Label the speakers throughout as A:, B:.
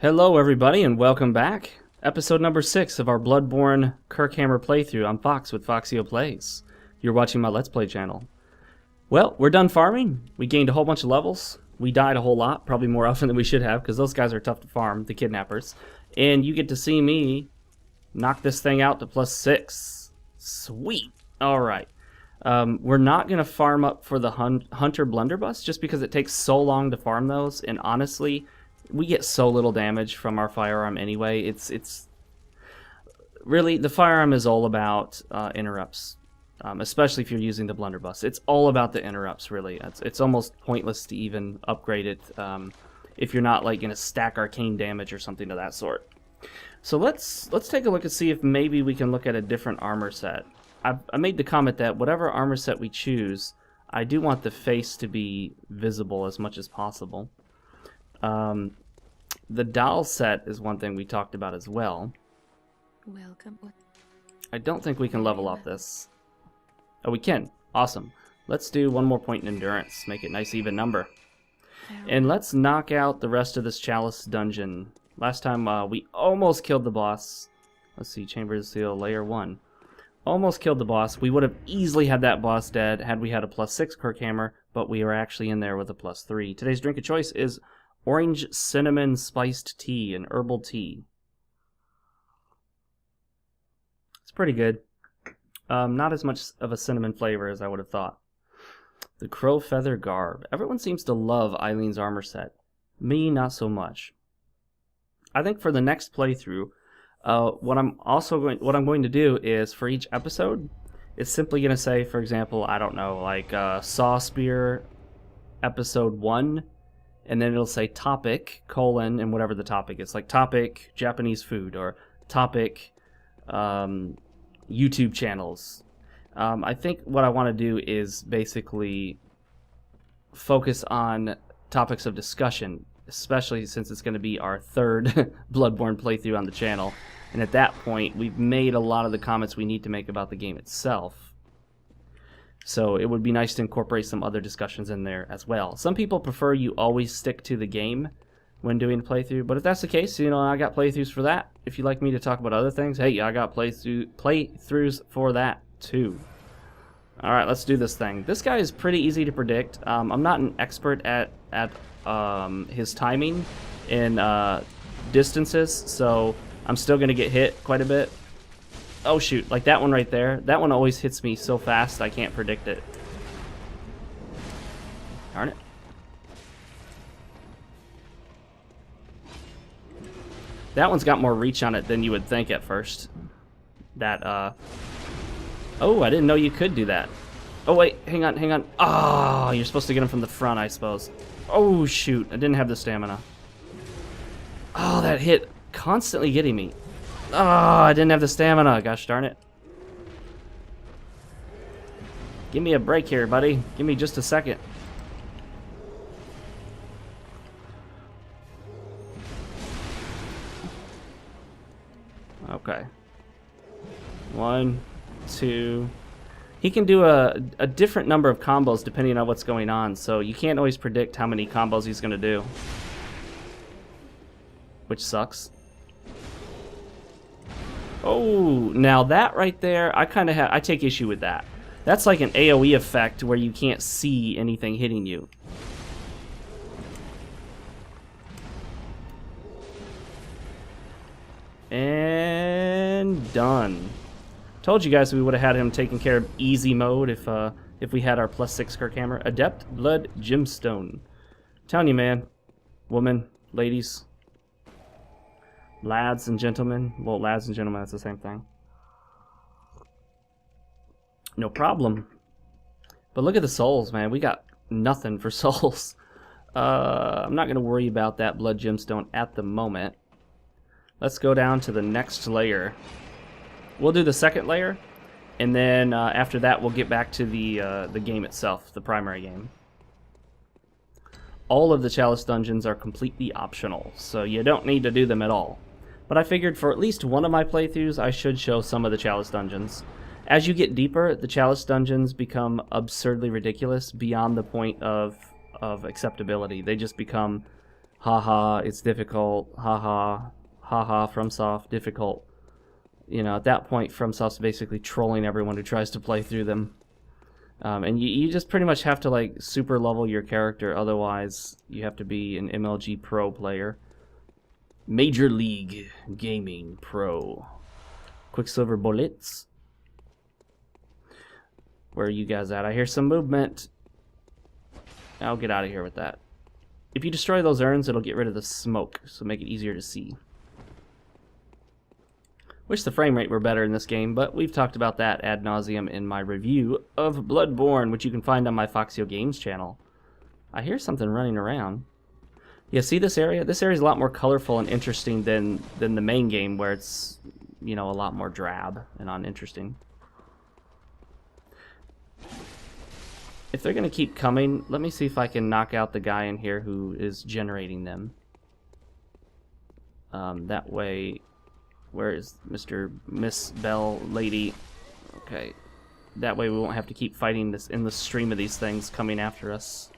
A: Hello everybody and welcome back. Episode number 6 of our Bloodborne Kirkhammer playthrough. I'm Fox with FoxeoGames. You're watching my Let's Play channel. Well, we're done farming. We gained a whole bunch of levels. We died a whole lot, probably more often than we should have, because those guys are tough to farm, the kidnappers. And you get to see me knock this thing out to +6. Sweet. Alright. We're not going to farm up for the Hunter Blunderbuss, just because it takes so long to farm those, and honestly, we get so little damage from our firearm anyway. It's really, the firearm is all about interrupts, especially if you're using the blunderbuss. It's all about the interrupts, really. It's almost pointless to even upgrade it if you're not like going to stack arcane damage or something of that sort. So let's take a look and see if maybe we can look at a different armor set. I made the comment that whatever armor set we choose, I do want the face to be visible as much as possible. The doll set is one thing we talked about as well.
B: Welcome.
A: I don't think we can level up this. Oh, we can. Awesome. Let's do one more point in endurance. Make it nice even number. And let's knock out the rest of this chalice dungeon. Last time we almost killed the boss. Let's see, Chamber of Seal, Layer 1. Almost killed the boss. We would have easily had that boss dead had we had a +6 Kirkhammer, but we were actually in there with a +3. Today's drink of choice is orange cinnamon spiced tea, an herbal tea. It's pretty good. Not as much of a cinnamon flavor as I would have thought. The crow feather garb. Everyone seems to love Eileen's armor set. Me, not so much. I think for the next playthrough, what I'm going to do is for each episode, it's simply going to say, for example, I don't know, like Saw Spear episode 1. And then it'll say topic, colon, and whatever the topic is. Like topic, Japanese food, or topic, YouTube channels. I think what I want to do is basically focus on topics of discussion, especially since it's going to be our third Bloodborne playthrough on the channel. And at that point, we've made a lot of the comments we need to make about the game itself. So it would be nice to incorporate some other discussions in there as well. Some people prefer you always stick to the game when doing a playthrough, but if that's the case, you know, I got playthroughs for that. If you'd like me to talk about other things, hey, I got playthroughs for that too. Alright, let's do this thing. This guy is pretty easy to predict. I'm not an expert at his timing in distances, so I'm still going to get hit quite a bit. Oh shoot, like that one right there. That one always hits me so fast I can't predict it. Darn it. That one's got more reach on it than you would think at first. That, oh, I didn't know you could do that. Oh wait, hang on. Oh, you're supposed to get him from the front, I suppose. Oh shoot, I didn't have the stamina. Oh, that hit constantly getting me. Oh, I didn't have the stamina. Gosh darn it. Give me a break here, buddy. Give me just a second. Okay. 1, 2. He can do a different number of combos depending on what's going on, so you can't always predict how many combos he's going to do. Which sucks. Oh, now that right there, I take issue with that. That's like an AoE effect where you can't see anything hitting you. And done. Told you guys we would have had him taken care of easy mode if we had our +6 Kirkhammer. Adept Blood Gemstone. Telling you, man, woman, ladies, lads and gentlemen. Well, lads and gentlemen, that's the same thing. No problem. But look at the souls, man. We got nothing for souls. I'm not going to worry about that blood gemstone at the moment. Let's go down to the next layer. We'll do the second layer, and then after that we'll get back to the game itself, the primary game. All of the chalice dungeons are completely optional, so you don't need to do them at all. But I figured for at least one of my playthroughs, I should show some of the chalice dungeons. As you get deeper, the chalice dungeons become absurdly ridiculous beyond the point of acceptability. They just become haha, it's difficult, haha, haha, FromSoft, difficult. You know, at that point, FromSoft's basically trolling everyone who tries to play through them. And you just pretty much have to, like, super level your character, otherwise you have to be an MLG Pro player. Major League Gaming Pro. Quicksilver Bullets. Where are you guys at? I hear some movement. I'll get out of here with that. If you destroy those urns, it'll get rid of the smoke, so make it easier to see. Wish the frame rate were better in this game, but we've talked about that ad nauseum in my review of Bloodborne, which you can find on my FoxeoGames channel. I hear something running around. Yeah, see this area? This area is a lot more colorful and interesting than the main game, where it's, you know, a lot more drab and uninteresting. If they're going to keep coming, let me see if I can knock out the guy in here who is generating them. That way, where is Miss Bell Lady? Okay. That way we won't have to keep fighting this in the stream of these things coming after us.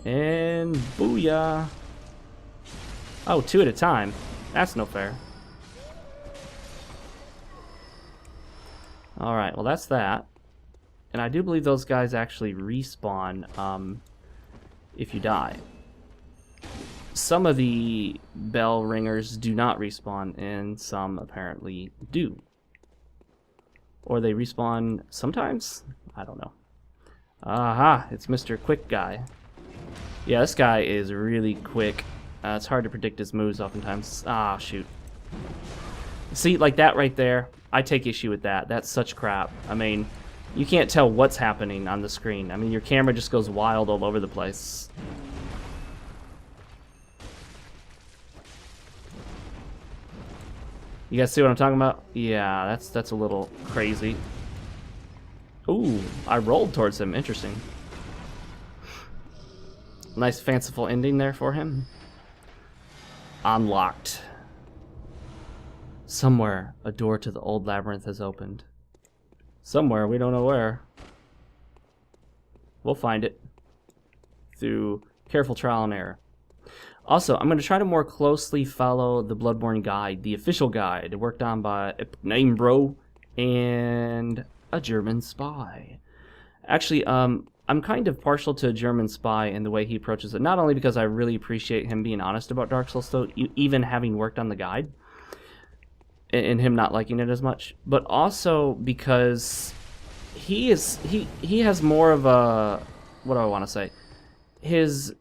A: And booyah! Oh, 2 at a time. That's no fair. Alright, well that's that. And I do believe those guys actually respawn if you die. Some of the bell ringers do not respawn, and some apparently do. Or they respawn sometimes? I don't know. Aha, it's Mr. Quick Guy. Yeah, this guy is really quick. It's hard to predict his moves oftentimes. Ah, shoot. See, like that right there, I take issue with that. That's such crap. I mean, you can't tell what's happening on the screen. I mean, your camera just goes wild all over the place. You guys see what I'm talking about? Yeah, that's a little crazy. Ooh, I rolled towards him. Interesting. Nice fanciful ending there for him. Unlocked. Somewhere, a door to the old labyrinth has opened. Somewhere, we don't know where. We'll find it through careful trial and error. Also, I'm going to try to more closely follow the Bloodborne guide, the official guide, worked on by Name Bro and a German spy. Actually, I'm kind of partial to a German spy in the way he approaches it, not only because I really appreciate him being honest about Dark Souls, though, even having worked on the guide, and him not liking it as much, but also because he has more of a, what do I want to say, his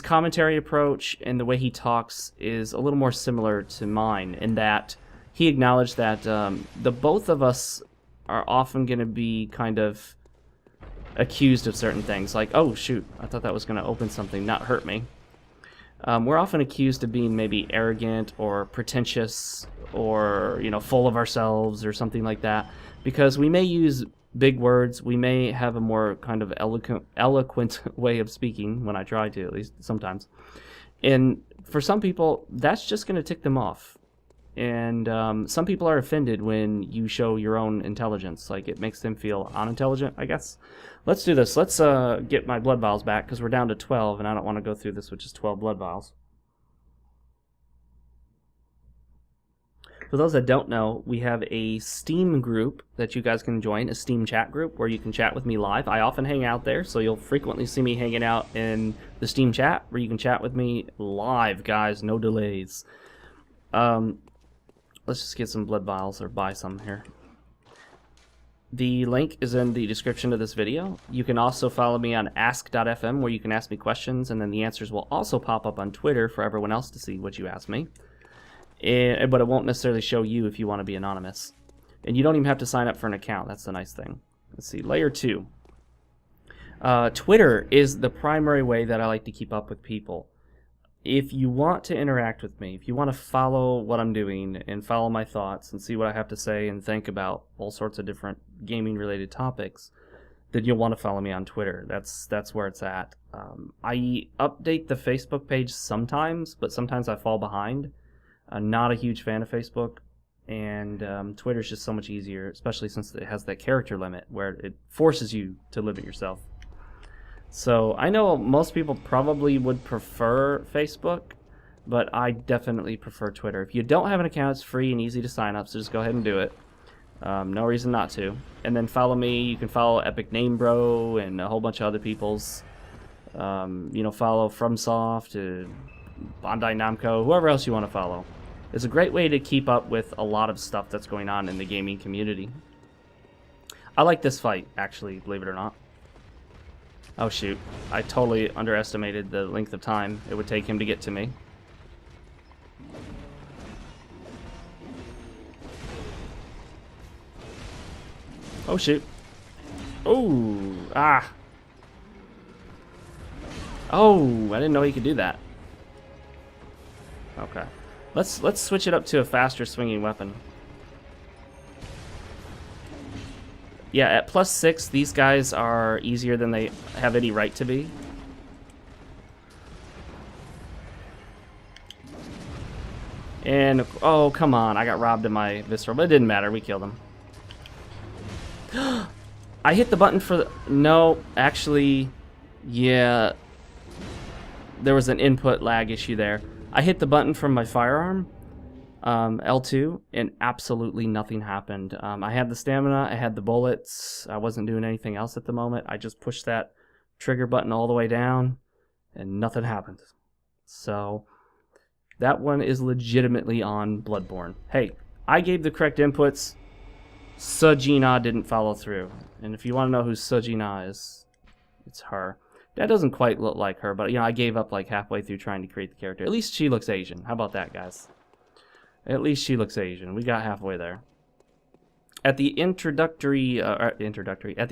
A: commentary approach and the way he talks is a little more similar to mine, in that he acknowledged that the both of us are often going to be kind of accused of certain things, like, oh shoot, I thought that was going to open something, not hurt me. We're often accused of being maybe arrogant or pretentious or, you know, full of ourselves or something like that, because we may use big words, we may have a more kind of eloquent way of speaking, when I try to, at least sometimes. And for some people, that's just going to tick them off. And some people are offended when you show your own intelligence. Like, it makes them feel unintelligent, I guess. Let's do this. Let's get my blood vials back, because we're down to 12, and I don't want to go through this with just 12 blood vials. For those that don't know, we have a Steam group that you guys can join, a Steam chat group, where you can chat with me live. I often hang out there, so you'll frequently see me hanging out in the Steam chat, where you can chat with me live, guys, no delays. Let's just get some blood vials, or buy some here. The link is in the description of this video. You can also follow me on ask.fm, where you can ask me questions, and then the answers will also pop up on Twitter for everyone else to see what you ask me. But it won't necessarily show you if you want to be anonymous. And you don't even have to sign up for an account. That's the nice thing. Let's see, layer 2. Twitter is the primary way that I like to keep up with people. If you want to interact with me, if you want to follow what I'm doing and follow my thoughts and see what I have to say and think about all sorts of different gaming-related topics, then you'll want to follow me on Twitter. That's where it's at. I update the Facebook page sometimes, but sometimes I fall behind. I'm not a huge fan of Facebook. And Twitter's just so much easier, especially since it has that character limit where it forces you to limit yourself. So I know most people probably would prefer Facebook, but I definitely prefer Twitter. If you don't have an account, it's free and easy to sign up, so just go ahead and do it. No reason not to. And then follow me. You can follow Epic Name Bro and a whole bunch of other people's. Follow FromSoft to Bandai Namco, whoever else you want to follow. It's a great way to keep up with a lot of stuff that's going on in the gaming community. I like this fight, actually, believe it or not. Oh shoot, I totally underestimated the length of time it would take him to get to me. Oh shoot. Oh, ah. Oh, I didn't know he could do that. Okay. Let's switch it up to a faster swinging weapon. Yeah, at +6, these guys are easier than they have any right to be. And, oh, come on. I got robbed of my visceral, but it didn't matter. We killed him. I hit the button for the... No, actually, yeah. There was an input lag issue there. I hit the button from my firearm, L2, and absolutely nothing happened. I had the stamina, I had the bullets, I wasn't doing anything else at the moment. I just pushed that trigger button all the way down, and nothing happened. So, that one is legitimately on Bloodborne. Hey, I gave the correct inputs, Sujina didn't follow through. And if you want to know who Sujina is, it's her. That doesn't quite look like her, but, I gave up like halfway through trying to create the character. At least she looks Asian. How about that, guys? At least she looks Asian. We got halfway there. At the at the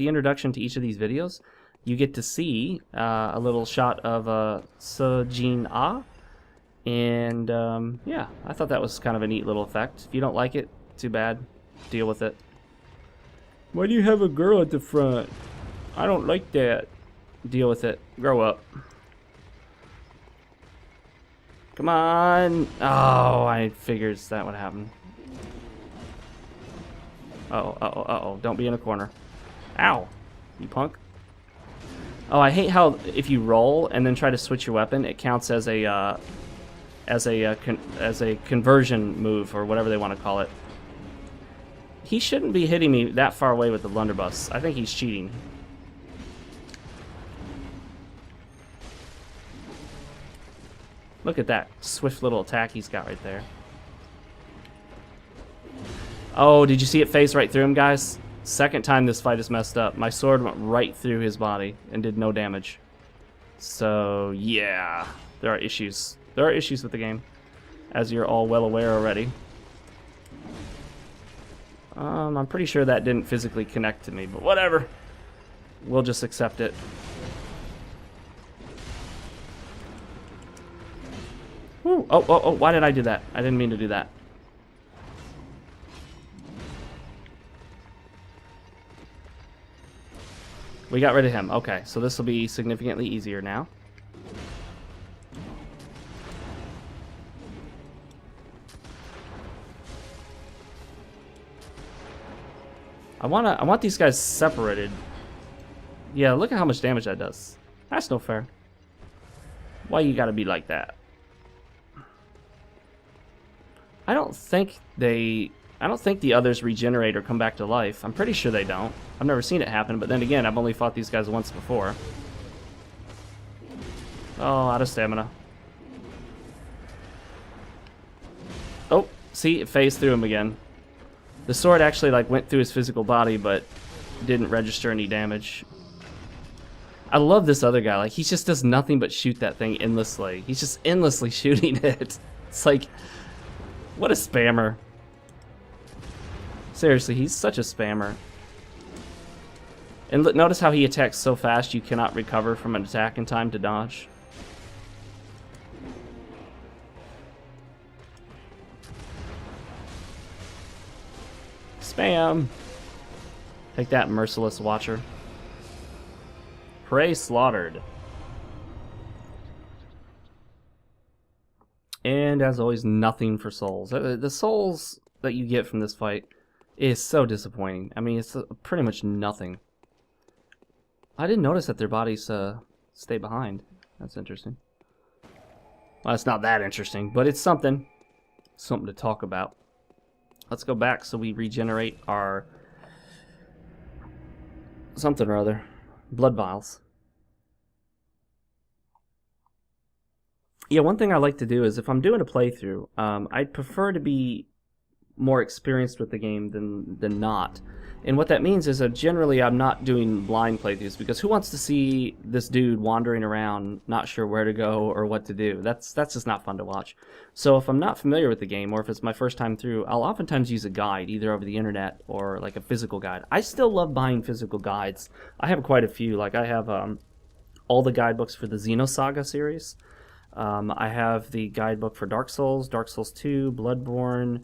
A: introduction to each of these videos, you get to see a little shot of Sujin-ah. And, yeah, I thought that was kind of a neat little effect. If you don't like it, too bad. Deal with it. Why do you have a girl at the front? I don't like that. Deal with it. Grow up. Come on. Oh, I figured that would happen. Uh-oh, uh-oh, uh-oh. Don't be in a corner. Ow. You punk. Oh, I hate how if you roll and then try to switch your weapon, it counts as a conversion move or whatever they want to call it. He shouldn't be hitting me that far away with the blunderbuss. I think he's cheating. Look at that swift little attack he's got right there. Oh, did you see it phase right through him, guys? Second time this fight is messed up. My sword went right through his body and did no damage. So, yeah. There are issues. There are issues with the game, as you're all well aware already. I'm pretty sure that didn't physically connect to me, but whatever. We'll just accept it. Woo. Oh, why did I do that? I didn't mean to do that. We got rid of him. Okay, so this will be significantly easier now. I want these guys separated. Yeah, look at how much damage that does. That's no fair. Why you gotta be like that? I don't think the others regenerate or come back to life. I'm pretty sure they don't. I've never seen it happen, but then again, I've only fought these guys once before. Oh, out of stamina. Oh, see, it phased through him again. The sword actually went through his physical body, but didn't register any damage. I love this other guy. He just does nothing but shoot that thing endlessly. He's just endlessly shooting it. It's like, what a spammer. Seriously, he's such a spammer. And notice how he attacks so fast you cannot recover from an attack in time to dodge. Spam! Take that, merciless watcher. Prey slaughtered. And as always, nothing for souls. The souls that you get from this fight is so disappointing. I mean, it's pretty much nothing. I didn't notice that their bodies stay behind. That's interesting. Well, it's not that interesting, but it's something to talk about. Let's go back so we regenerate our something or other. Blood vials. Yeah, one thing I like to do is if I'm doing a playthrough, I'd prefer to be more experienced with the game than not. And what that means is that generally I'm not doing blind playthroughs, because who wants to see this dude wandering around not sure where to go or what to do? That's just not fun to watch. So if I'm not familiar with the game, or if it's my first time through, I'll oftentimes use a guide, either over the internet or like a physical guide. I still love buying physical guides. I have quite a few. Like I have all the guidebooks for the Xenosaga series. I have the guidebook for Dark Souls 2, Bloodborne,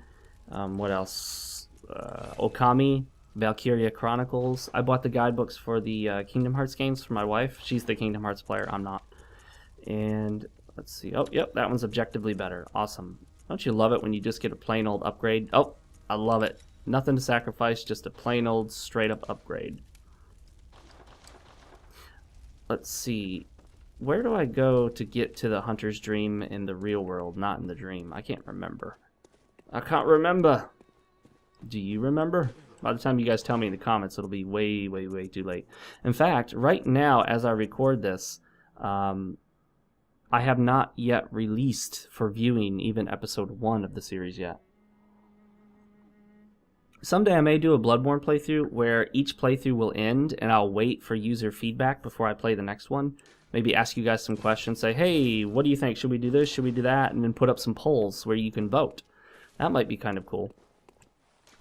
A: what else? Okami, Valkyria Chronicles. I bought the guidebooks for the Kingdom Hearts games for my wife. She's the Kingdom Hearts player, I'm not. And let's see. Oh, yep, that one's objectively better. Awesome. Don't you love it when you just get a plain old upgrade? Oh, I love it. Nothing to sacrifice, just a plain old straight up upgrade. Let's see. Where do I go to get to the Hunter's Dream in the real world, not in the dream? I can't remember. I can't remember. Do you remember? By the time you guys tell me in the comments, it'll be way, way, way too late. In fact, right now, as I record this, I have not yet released for viewing even episode 1 of the series yet. Someday I may do a Bloodborne playthrough where each playthrough will end and I'll wait for user feedback before I play the next one. Maybe ask you guys some questions, say, hey, what do you think? Should we do this? Should we do that? And then put up some polls where you can vote. That might be kind of cool.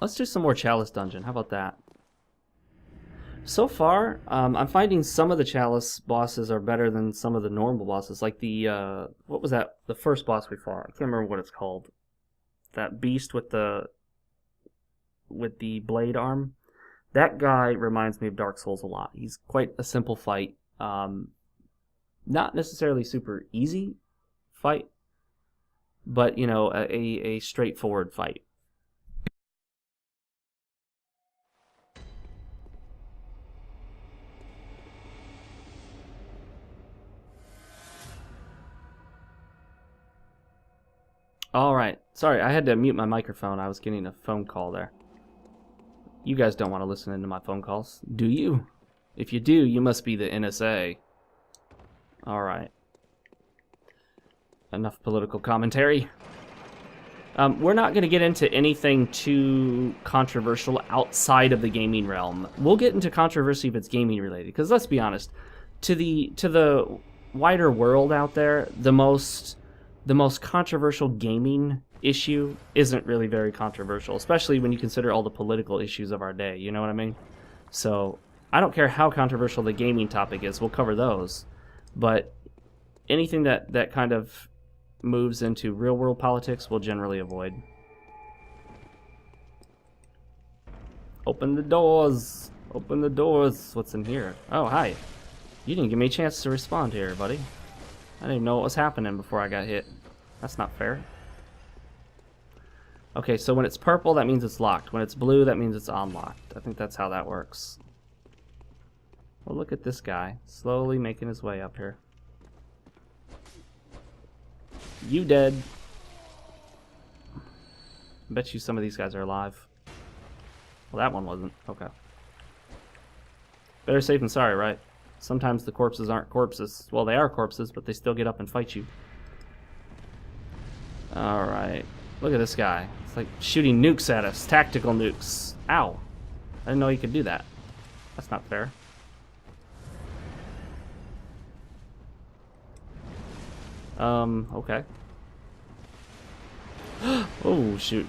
A: Let's do some more Chalice Dungeon. How about that? So far, I'm finding some of the Chalice bosses are better than some of the normal bosses. Like the, what was that? The first boss we fought. I can't remember what it's called. That beast with the blade arm. That guy reminds me of Dark Souls a lot. He's quite a simple fight. Not necessarily super easy fight, but, you know, a straightforward fight. Alright, sorry, I had to mute my microphone. I was getting a phone call there. You guys don't want to listen into my phone calls, do you? If you do, you must be the NSA. Alright. Enough political commentary. We're not going to get into anything too controversial outside of the gaming realm. We'll get into controversy if it's gaming related, because let's be honest, to the wider world out there, the most controversial gaming issue isn't really very controversial, especially when you consider all the political issues of our day, you know what I mean? So, I don't care how controversial the gaming topic is, we'll cover those. But anything that kind of moves into real-world politics, we'll generally avoid. Open the doors! Open the doors! What's in here? Oh, hi. You didn't give me a chance to respond here, buddy. I didn't even know what was happening before I got hit. That's not fair. Okay, so when it's purple, that means it's locked. When it's blue, that means it's unlocked. I think that's how that works. Well, look at this guy, slowly making his way up here. You dead. I bet you some of these guys are alive. Well, that one wasn't. Okay. Better safe than sorry, right? Sometimes the corpses aren't corpses. Well, they are corpses, but they still get up and fight you. Alright. Look at this guy. It's like shooting nukes at us. Tactical nukes. Ow. I didn't know he could do that. That's not fair. Okay. Oh, shoot.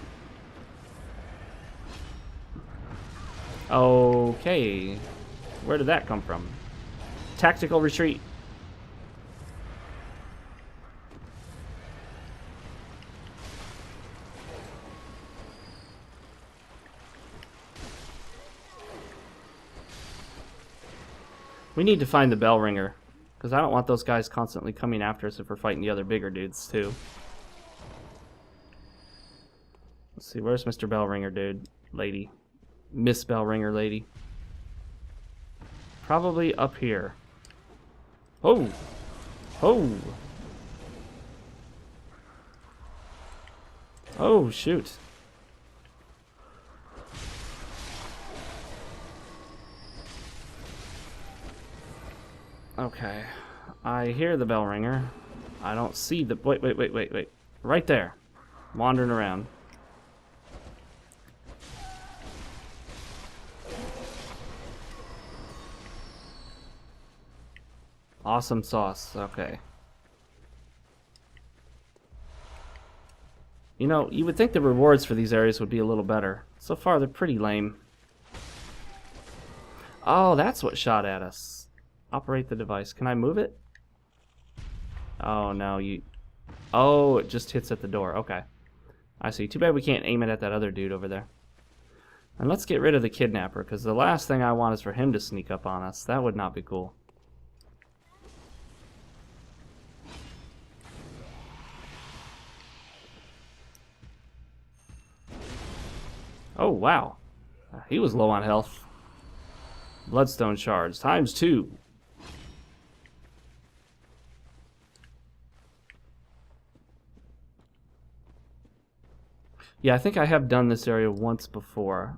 A: Okay. Where did that come from? Tactical retreat. We need to find the bell ringer, because I don't want those guys constantly coming after us if we're fighting the other bigger dudes, too. Let's Let's see, where's Mr. Bellringer, dude? Lady. Miss Bellringer lady. Probably up here. Oh! Oh! Oh, shoot. Okay. I hear the bell ringer. I don't see the... Wait. Right there. Wandering around. Awesome sauce. Okay. You know, you would think the rewards for these areas would be a little better. So far, they're pretty lame. Oh, that's what shot at us. Operate the device. Can I move it? Oh, no, you... Oh, it just hits at the door. Okay. I see. Too bad we can't aim it at that other dude over there. And let's get rid of the kidnapper, because the last thing I want is for him to sneak up on us. That would not be cool. Oh, wow. He was low on health. Bloodstone shards, ×2. Yeah, I think I have done this area once before.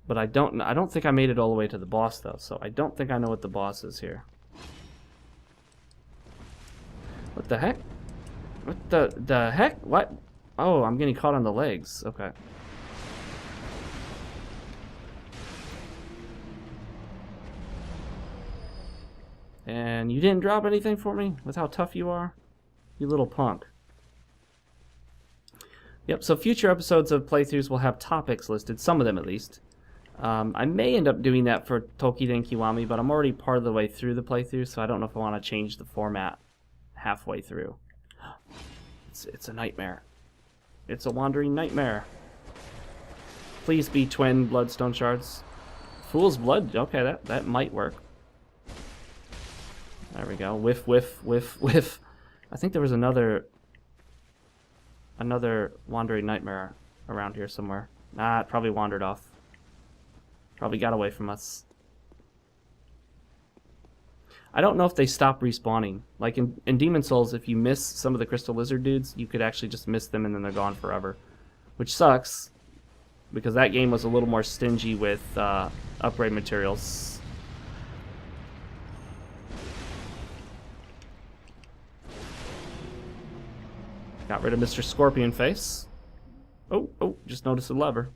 A: But I don't think I made it all the way to the boss, though, so I don't think I know what the boss is here. What the heck? What the heck? What? Oh, I'm getting caught on the legs. Okay. And you didn't drop anything for me with how tough you are? You little punk. Yep, so future episodes of playthroughs will have topics listed, some of them at least. I may end up doing that for Tokiden Kiwami, but I'm already part of the way through the playthrough, so I don't know if I want to change the format halfway through. It's a nightmare. It's a wandering nightmare. Please be twin bloodstone shards. Fool's blood? Okay, that might work. There we go. Whiff, whiff, whiff, whiff. I think there was another wandering nightmare around here somewhere. Nah, it probably wandered off. Probably got away from us. I don't know if they stop respawning. Like in Demon Souls, if you miss some of the Crystal Lizard dudes, you could actually just miss them and then they're gone forever. Which sucks, because that game was a little more stingy with upgrade materials. Got rid of Mr. Scorpion Face. Oh, just noticed a lever.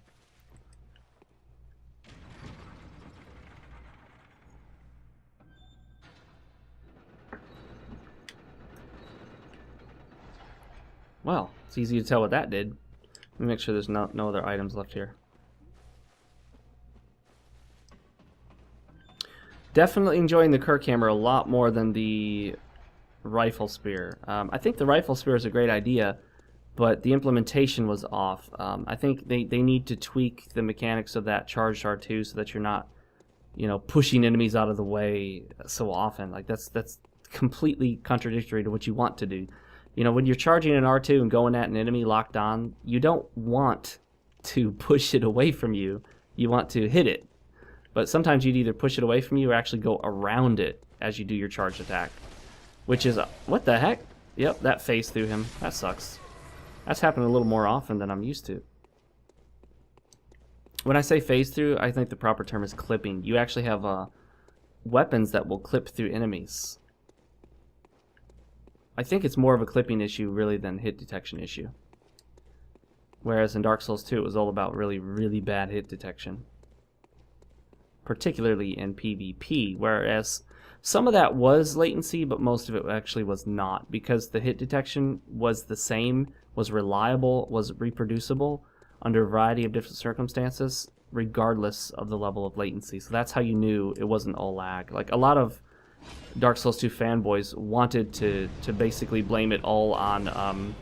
A: Well, it's easy to tell what that did. Let me make sure there's no other items left here. Definitely enjoying the Kirkhammer a lot more than the rifle spear. I think the rifle spear is a great idea, but the implementation was off. I think they need to tweak the mechanics of that charged R2 so that you're not, you know, pushing enemies out of the way so often. Like that's completely contradictory to what you want to do. You know, when you're charging an R2 and going at an enemy locked on, you don't want to push it away from you. You want to hit it. But sometimes you'd either push it away from you or actually go around it as you do your charged attack. Which is, what the heck? Yep, that phased through him. That sucks. That's happened a little more often than I'm used to. When I say phase through, I think the proper term is clipping. You actually have weapons that will clip through enemies. I think it's more of a clipping issue really than hit detection issue. Whereas in Dark Souls 2 it was all about really, really bad hit detection. Particularly in PvP, whereas some of that was latency, but most of it actually was not, because the hit detection was the same, was reliable, was reproducible under a variety of different circumstances, regardless of the level of latency. So that's how you knew it wasn't all lag. Like a lot of Dark Souls 2 fanboys wanted to basically blame it all on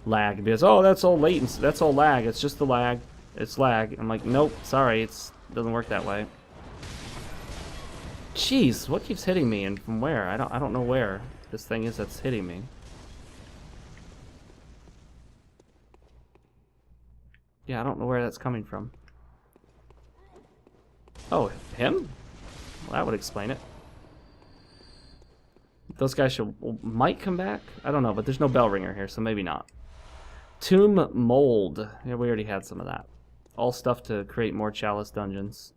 A: lag, because, oh, that's all latency, that's all lag, it's just the lag, it's lag. I'm like, nope, sorry, it doesn't work that way. Jeez, what keeps hitting me and from where? I don't know where this thing is that's hitting me. Yeah, I don't know where that's coming from. Oh, him? Well, that would explain it. Those guys might come back? I don't know, but there's no bell ringer here, so maybe not. Tomb mold. Yeah, we already had some of that. All stuff to create more chalice dungeons.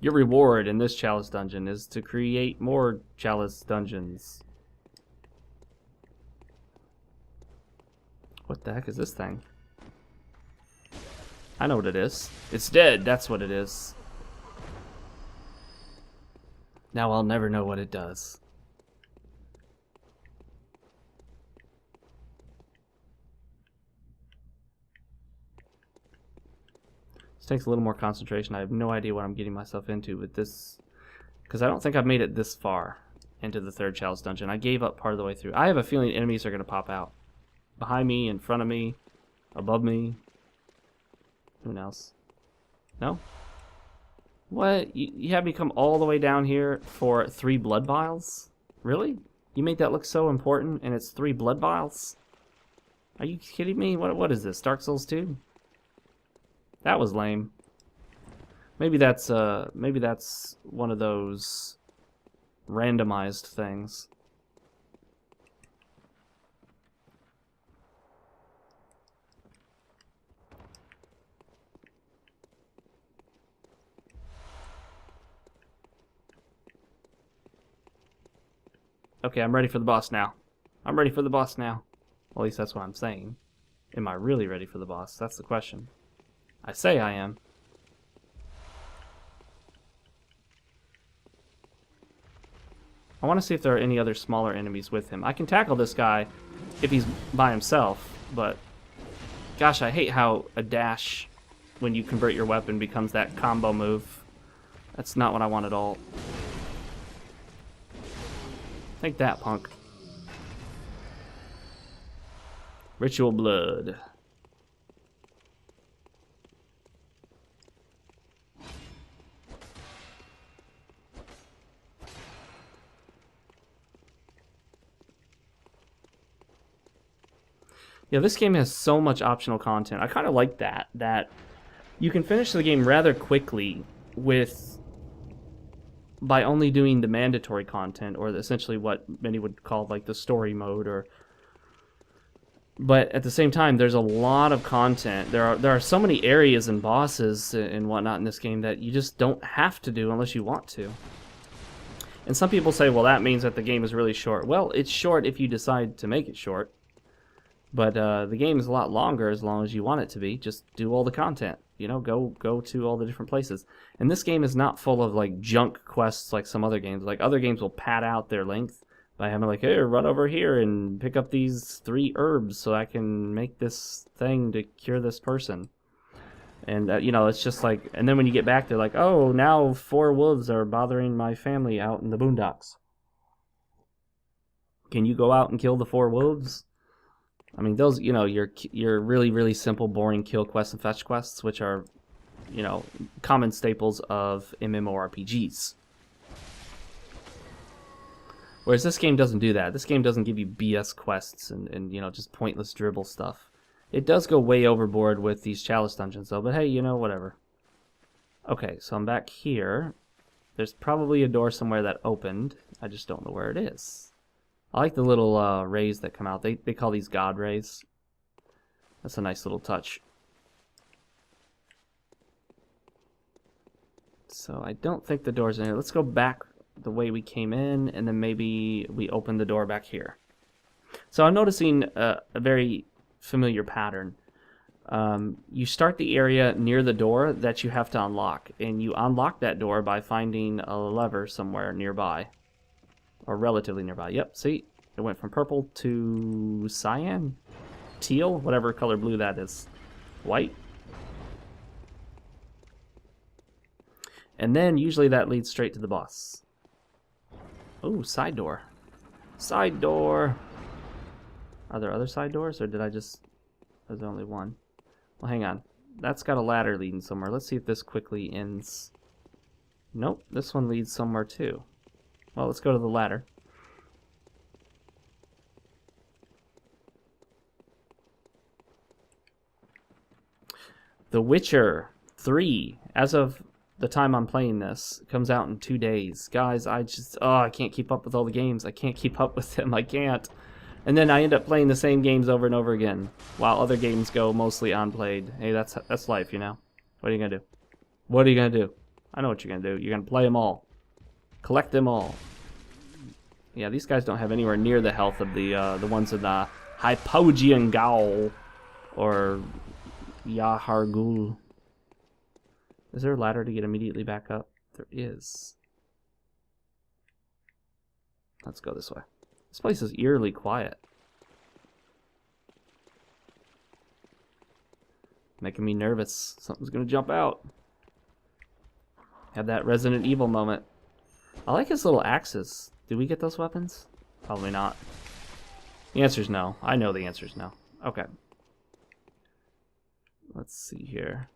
A: Your reward in this chalice dungeon is to create more chalice dungeons. What the heck is this thing? I know what it is. It's dead, that's what it is. Now I'll never know what it does. This takes a little more concentration. I have no idea what I'm getting myself into with this, because I don't think I've made it this far into the third chalice dungeon. I gave up part of the way through. I have a feeling enemies are going to pop out. Behind me, in front of me, above me. Who knows? No? What? You had me come all the way down here for 3 blood vials? Really? You made that look so important and it's 3 blood vials? Are you kidding me? What is this? Dark Souls 2? That was lame. Maybe that's one of those randomized things. Okay, I'm ready for the boss now. I'm ready for the boss now. Well, at least that's what I'm saying. Am I really ready for the boss? That's the question. I say I am. I want to see if there are any other smaller enemies with him. I can tackle this guy if he's by himself, but gosh, I hate how a dash when you convert your weapon becomes that combo move. That's not what I want at all. Take that, punk. Ritual blood. Yeah, this game has so much optional content. I kind of like that you can finish the game rather quickly by only doing the mandatory content, or essentially what many would call like the story mode, but at the same time there's a lot of content. There are so many areas and bosses and whatnot in this game that you just don't have to do unless you want to. And some people say, well, that means that the game is really short. Well, it's short if you decide to make it short. But the game is a lot longer as long as you want it to be. Just do all the content. You know, go to all the different places. And this game is not full of like junk quests like some other games. Like other games will pad out their length by having like, hey, run over here and pick up these 3 herbs so I can make this thing to cure this person. And you know, it's just like, and then when you get back, they're like, oh, now 4 wolves are bothering my family out in the boondocks. Can you go out and kill the 4 wolves? I mean, those, you know, your really, really simple, boring kill quests and fetch quests, which are, you know, common staples of MMORPGs. Whereas this game doesn't do that. This game doesn't give you BS quests and you know, just pointless dribble stuff. It does go way overboard with these chalice dungeons, though, but hey, you know, whatever. Okay, so I'm back here. There's probably a door somewhere that opened. I just don't know where it is. I like the little rays that come out. They call these god rays. That's a nice little touch. So I don't think the door's in here. Let's go back the way we came in, and then maybe we open the door back here. So I'm noticing a very familiar pattern. You start the area near the door that you have to unlock, and you unlock that door by finding a lever somewhere nearby. Or relatively nearby. Yep, see? It went from purple to cyan? Teal? Whatever color blue that is. White? And then usually that leads straight to the boss. Oh, side door. Side door! Are there other side doors, or did I just... There's only one. Well, hang on. That's got a ladder leading somewhere. Let's see if this quickly ends. Nope, this one leads somewhere too. Well, let's go to the ladder. The Witcher 3, as of the time I'm playing this, comes out in 2 days. Guys, I can't keep up with all the games. I can't keep up with them. I can't. And then I end up playing the same games over and over again, while other games go mostly unplayed. Hey, that's life, you know? What are you gonna do? What are you gonna do? I know what you're gonna do. You're gonna play them all. Collect them all. Yeah, these guys don't have anywhere near the health of the ones in the Hypogean Gaul or Yahargul. Is there a ladder to get immediately back up? There is. Let's go this way. This place is eerily quiet. Making me nervous. Something's gonna jump out. Had that Resident Evil moment. I like his little axes. Did we get those weapons? Probably not. The answer's no. I know the answer's no. Okay. Let's see here.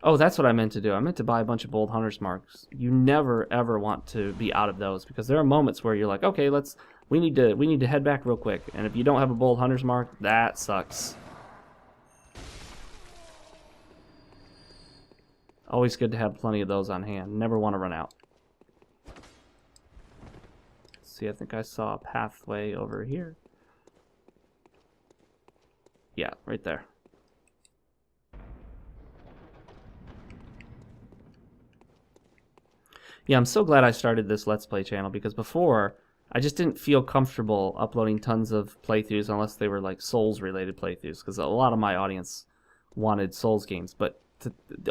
A: Oh, that's what I meant to do. I meant to buy a bunch of Bold Hunter's Marks. You never ever want to be out of those because there are moments where you're like, okay, we need to head back real quick. And if you don't have a Bold Hunter's Mark, that sucks. Always good to have plenty of those on hand. Never want to run out. See, I think I saw a pathway over here. Yeah, right there. Yeah, I'm so glad I started this Let's Play channel because before, I just didn't feel comfortable uploading tons of playthroughs unless they were like Souls-related playthroughs because a lot of my audience wanted Souls games. But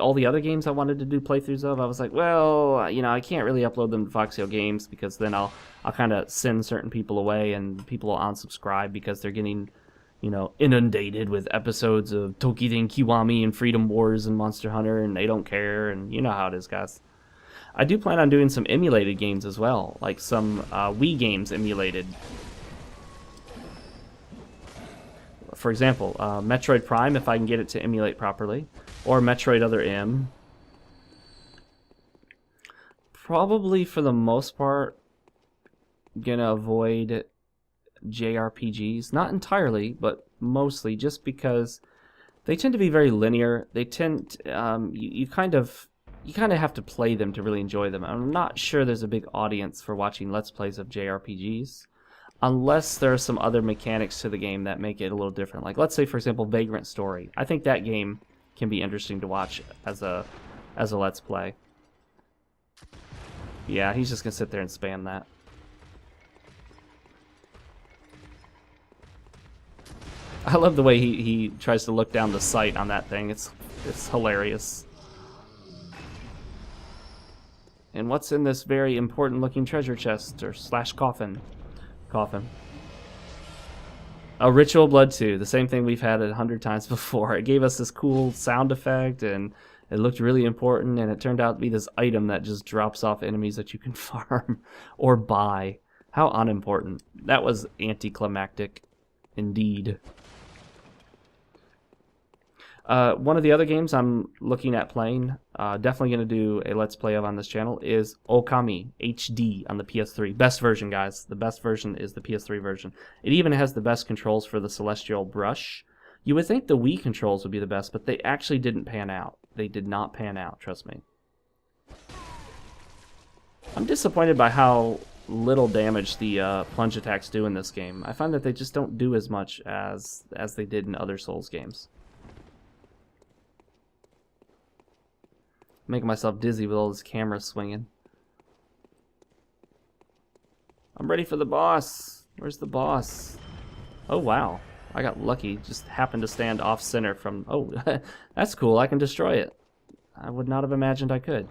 A: all the other games I wanted to do playthroughs of, I was like, well, you know, I can't really upload them to FoxeoGames because then I'll kind of send certain people away and people will unsubscribe because they're getting, you know, inundated with episodes of Tokiden Kiwami and Freedom Wars and Monster Hunter and they don't care and you know how it is, guys. I do plan on doing some emulated games as well, like some Wii games emulated. For example, Metroid Prime, if I can get it to emulate properly, or Metroid Other M. Probably for the most part, gonna avoid JRPGs. Not entirely, but mostly, just because they tend to be very linear. They tend, you kind of have to play them to really enjoy them. I'm not sure there's a big audience for watching Let's Plays of JRPGs, unless there are some other mechanics to the game that make it a little different. Like, let's say, for example, Vagrant Story. I think that game can be interesting to watch as a Let's Play. Yeah, he's just gonna sit there and spam that. I love the way he tries to look down the sight on that thing. It's hilarious. And what's in this very important looking treasure chest or slash coffin? Coffin. A Ritual Blood 2, the same thing we've had 100 times before. It gave us this cool sound effect and it looked really important and it turned out to be this item that just drops off enemies that you can farm or buy. How unimportant. That was anticlimactic indeed. One of the other games I'm looking at playing, definitely going to do a Let's Play of on this channel, is Okami HD on the PS3. Best version, guys. The best version is the PS3 version. It even has the best controls for the Celestial Brush. You would think the Wii controls would be the best, but they actually didn't pan out. They did not pan out, trust me. I'm disappointed by how little damage the plunge attacks do in this game. I find that they just don't do as much as they did in other Souls games. Making myself dizzy with all this camera swinging. I'm ready for the boss. Where's the boss? Oh, wow. I got lucky. Just happened to stand off center from... Oh, that's cool. I can destroy it. I would not have imagined I could.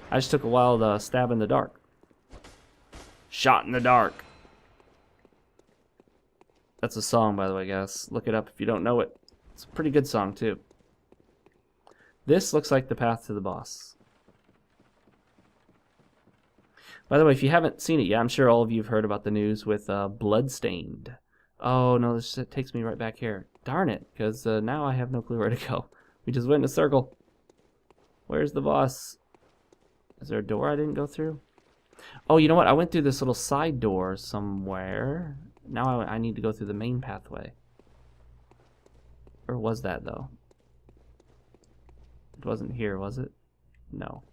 A: I just took a wild stab in the dark. Shot in the dark. That's a song, by the way, guys. Look it up if you don't know it. It's a pretty good song, too. This looks like the path to the boss. By the way, if you haven't seen it yet, I'm sure all of you have heard about the news with Bloodstained. Oh, no, this takes me right back here. Darn it, because now I have no clue where to go. We just went in a circle. Where's the boss? Is there a door I didn't go through? Oh, you know what? I went through this little side door somewhere. Now I need to go through the main pathway. Or was that, though? It wasn't here, was it? No.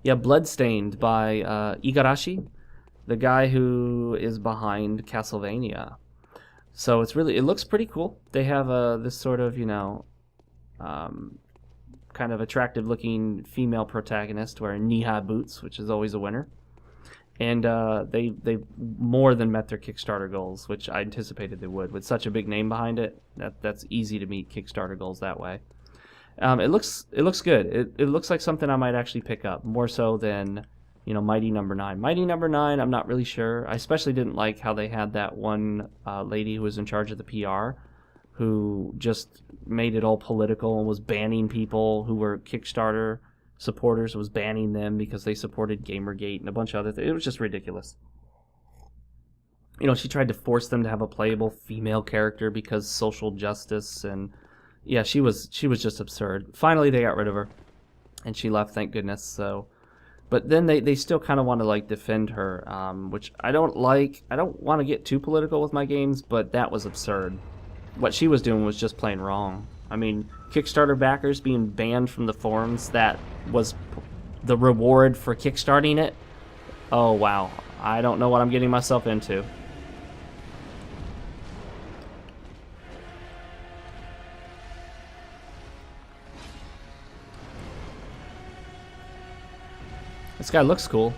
A: Yeah, Bloodstained by Igarashi, the guy who is behind Castlevania. So it looks pretty cool. They have this sort of, you know, kind of attractive looking female protagonist wearing knee-high boots, which is always a winner. And they more than met their Kickstarter goals, which I anticipated they would. With such a big name behind it, that's easy to meet Kickstarter goals that way. It looks good. It looks like something I might actually pick up, more so than, you know, Mighty Number 9. Mighty Number 9, I'm not really sure. I especially didn't like how they had that one lady who was in charge of the PR, who just made it all political and was banning people who were Kickstarter supporters, was banning them because they supported Gamergate and a bunch of other things. It was just ridiculous. You know, she tried to force them to have a playable female character because social justice, and yeah, she was just absurd. Finally, they got rid of her, and she left, thank goodness. So, but then they still kind of want to like defend her, which I don't like. I don't want to get too political with my games, but that was absurd. What she was doing was just plain wrong. I mean, Kickstarter backers being banned from the forums, that was the reward for kickstarting it. Oh, wow. I don't know what I'm getting myself into. This guy looks cool.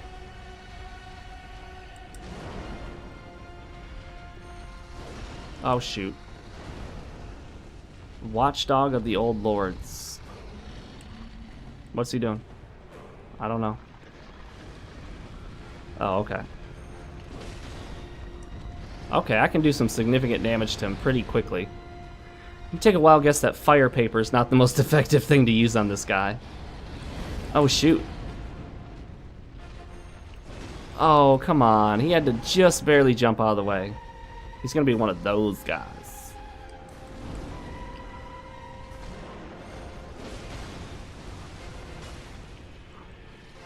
A: Oh, shoot. Watchdog of the Old Lords. What's he doing? I don't know. Oh, okay. Okay, I can do some significant damage to him pretty quickly. You take a wild guess that fire paper is not the most effective thing to use on this guy. Oh, shoot. Oh, come on. He had to just barely jump out of the way. He's going to be one of those guys.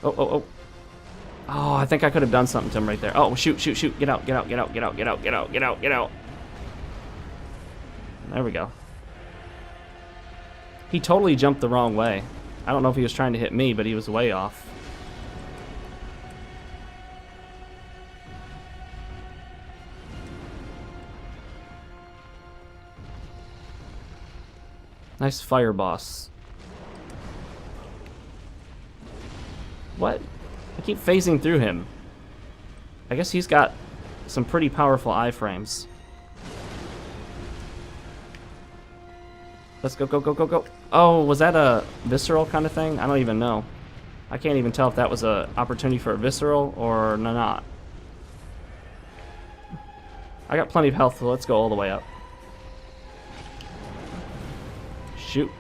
A: Oh, oh, oh. Oh, I think I could have done something to him right there. Oh, shoot, shoot, shoot. Get out, get out, get out, get out, get out, get out, get out, get out. There we go. He totally jumped the wrong way. I don't know if he was trying to hit me, but he was way off. Nice fire boss. What? I keep phasing through him. I guess he's got some pretty powerful iframes. Let's go, go, go, go, go. Oh, was that a visceral kind of thing? I don't even know. I can't even tell if that was an opportunity for a visceral or not. I got plenty of health, so let's go all the way up. Shoot.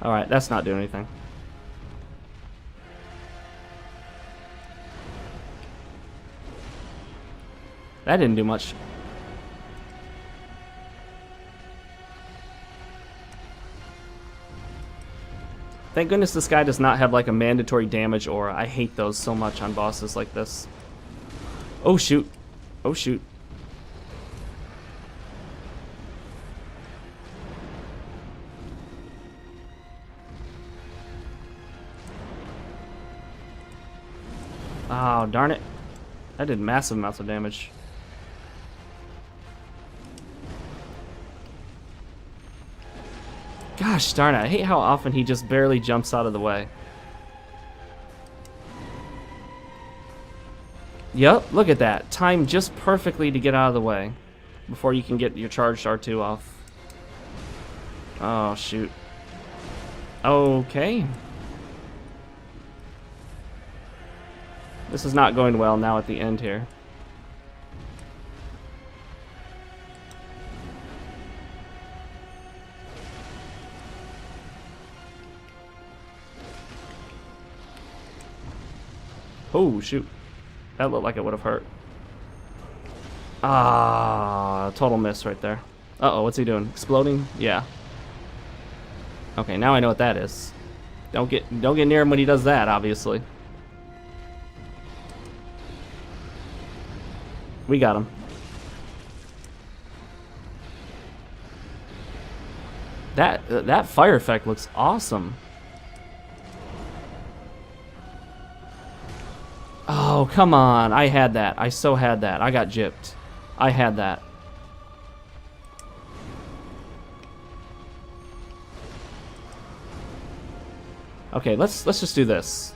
A: Alright, that's not doing anything. That didn't do much. Thank goodness this guy does not have like a mandatory damage aura. I hate those so much on bosses like this. Oh shoot. Oh shoot. Oh, darn it. That did massive amounts of damage. Gosh darn it, I hate how often he just barely jumps out of the way. Yep, look at that. Timed just perfectly to get out of the way before you can get your charged R2 off. Oh, shoot. Okay. This is not going well now at the end here. Oh, shoot. That looked like it would have hurt. Ah, total miss right there. Uh-oh, what's he doing? Exploding? Yeah. Okay, now I know what that is. Don't get near him when he does that, obviously. We got him. That fire effect looks awesome. Oh, come on. I had that. I so had that. I got gypped. I had that. Okay, let's just do this.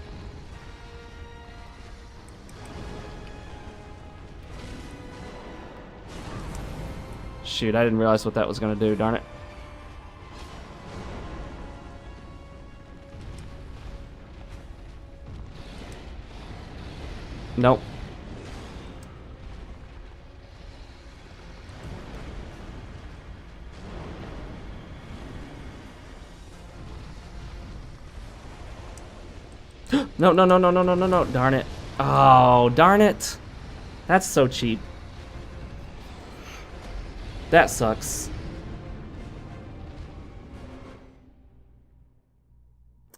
A: Shoot, I didn't realize what that was going to do, darn it. Nope. No, no, no, no, no, no, no, no. Darn it. Oh, darn it. That's so cheap. That sucks.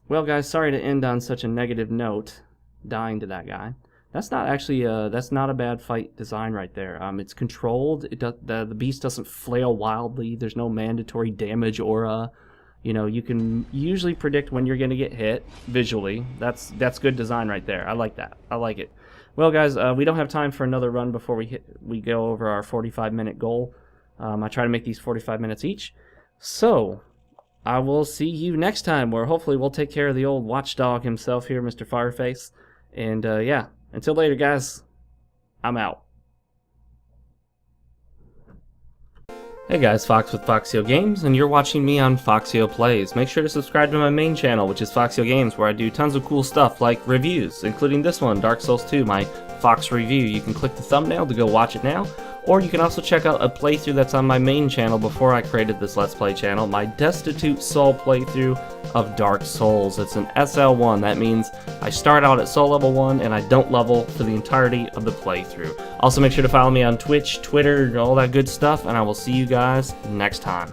A: Well, guys, sorry to end on such a negative note, dying to that guy. That's not actually that's not a bad fight design right there. It's controlled. It does, the beast doesn't flail wildly. There's no mandatory damage aura. You know, you can usually predict when you're going to get hit visually. That's good design right there. I like that. I like it. Well, guys, we don't have time for another run before we go over our 45-minute goal. I try to make these 45 minutes each. So, I will see you next time, where hopefully we'll take care of the old watchdog himself here, Mr. Fireface. And, yeah, until later, guys, I'm out. Hey guys, Fox with FoxeoGames, and you're watching me on Foxeo Plays. Make sure to subscribe to my main channel, which is FoxeoGames, where I do tons of cool stuff like reviews, including this one, Dark Souls 2, my Fox review. You can click the thumbnail to go watch it now, or you can also check out a playthrough that's on my main channel before I created this Let's Play channel, my Destitute Soul playthrough of Dark Souls. It's an SL1. That means I start out at Soul Level 1 and I don't level for the entirety of the playthrough. Also, make sure to follow me on Twitch, Twitter, all that good stuff, and I will see you guys next time.